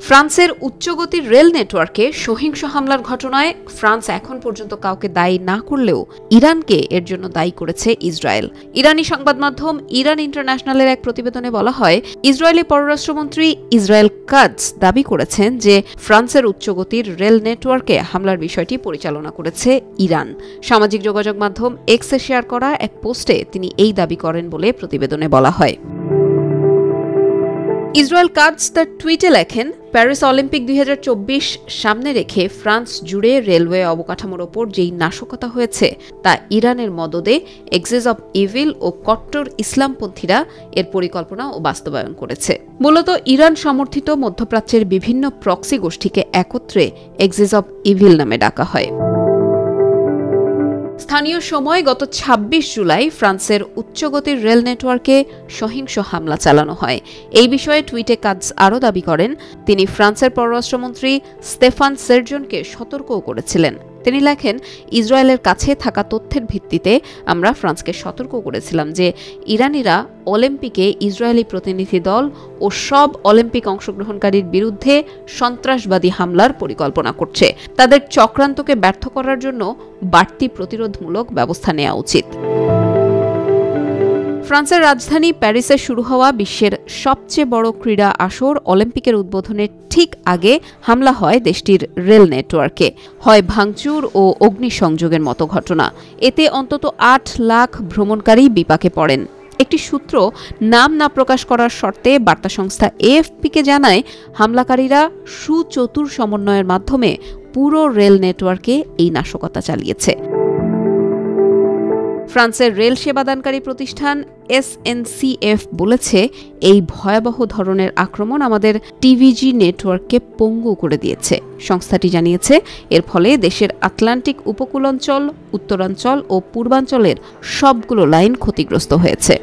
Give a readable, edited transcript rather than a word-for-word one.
ফ্রান্সের উচ্চগতির রেল নেটওয়ার্কে সহিংস হামলার ঘটনায় ফ্রান্স এখন পর্যন্ত কাউকে দায়ী না করলেও ইরানকে এর জন্য দায়ী করেছে ইসরায়েল। ইরানি সংবাদ মাধ্যম ইরান ইন্টারন্যাশনালের এক প্রতিবেদনে বলা হয়, ইসরায়েলি পররাষ্ট্রমন্ত্রী ইসরায়েল কাটজ দাবি করেছেন যে ফ্রান্সের উচ্চগতির রেল নেটওয়ার্কে হামলার বিষয়টি পরিচালনা করেছে ইরান। সামাজিক যোগাযোগ মাধ্যম এক্সে শেয়ার করা এক পোস্টে তিনি এই দাবি করেন বলে প্রতিবেদনে বলা হয়। ইসরায়েল কাটজ তার টুইটে লেখেন, প্যারিস অলিম্পিক 2024 সামনে রেখে ফ্রান্স জুড়ে রেলওয়ে অবকাঠামোর ওপর যেই নাশকতা হয়েছে তা ইরানের মদদে এক্সেস অব ইভিল ও কট্টর ইসলামপন্থীরা এর পরিকল্পনা ও বাস্তবায়ন করেছে। মূলত ইরান সমর্থিত মধ্যপ্রাচ্যের বিভিন্ন প্রক্সি গোষ্ঠীকে একত্রে এক্সেস অব ইভিল নামে ডাকা হয়। স্থানীয় সময় গত 26 জুলাই ফ্রান্সের উচ্চগতির রেল নেটওয়ার্কে সহিংস হামলা চালানো হয়। এই বিষয়ে টুইটে কাটজ আরও দাবি করেন, তিনি ফ্রান্সের পররাষ্ট্রমন্ত্রী স্তেফান সেরজনকে সতর্কও করেছিলেন। তিনি লেখেন, ইসরায়েলের কাছে থাকা তথ্যের ভিত্তিতে আমরা ফ্রান্সকে সতর্ক করেছিলাম যে ইরানিরা অলিম্পিকে ইসরায়েলি প্রতিনিধি দল ও সব অলিম্পিক অংশগ্রহণকারীর বিরুদ্ধে সন্ত্রাসবাদী হামলার পরিকল্পনা করছে। তাদের চক্রান্তকে ব্যর্থ করার জন্য বাড়তি প্রতিরোধমূলক ব্যবস্থা নেওয়া উচিত। ফ্রান্সের রাজধানী প্যারিসে শুরু হওয়া বিশ্বের সবচেয়ে বড় ক্রীড়া আসর অলিম্পিকের উদ্বোধনের ঠিক আগে হামলা হয় দেশটির রেল নেটওয়ার্কে। হয় ভাঙচুর ও অগ্নিসংযোগের মতো ঘটনা। এতে অন্তত 8 লাখ ভ্রমণকারী বিপাকে পড়েন। একটি সূত্র নাম না প্রকাশ করার শর্তে বার্তা সংস্থা এএফপিকে জানায়, হামলাকারীরা সুচতুর সমন্বয়ের মাধ্যমে পুরো রেল নেটওয়ার্কে এই নাশকতা চালিয়েছে। ফ্রান্সের রেল সেবাদানকারী প্রতিষ্ঠান এসএনসিএফ বলেছে, এই ভয়াবহ ধরনের আক্রমণ আমাদের টিভিজি নেটওয়ার্ককে পঙ্গু করে দিয়েছে। সংস্থাটি জানিয়েছে, এর ফলে দেশের আটলান্টিক উপকূলাঞ্চল, উত্তরাঞ্চল ও পূর্বাঞ্চলের সবগুলো লাইন ক্ষতিগ্রস্ত হয়েছে।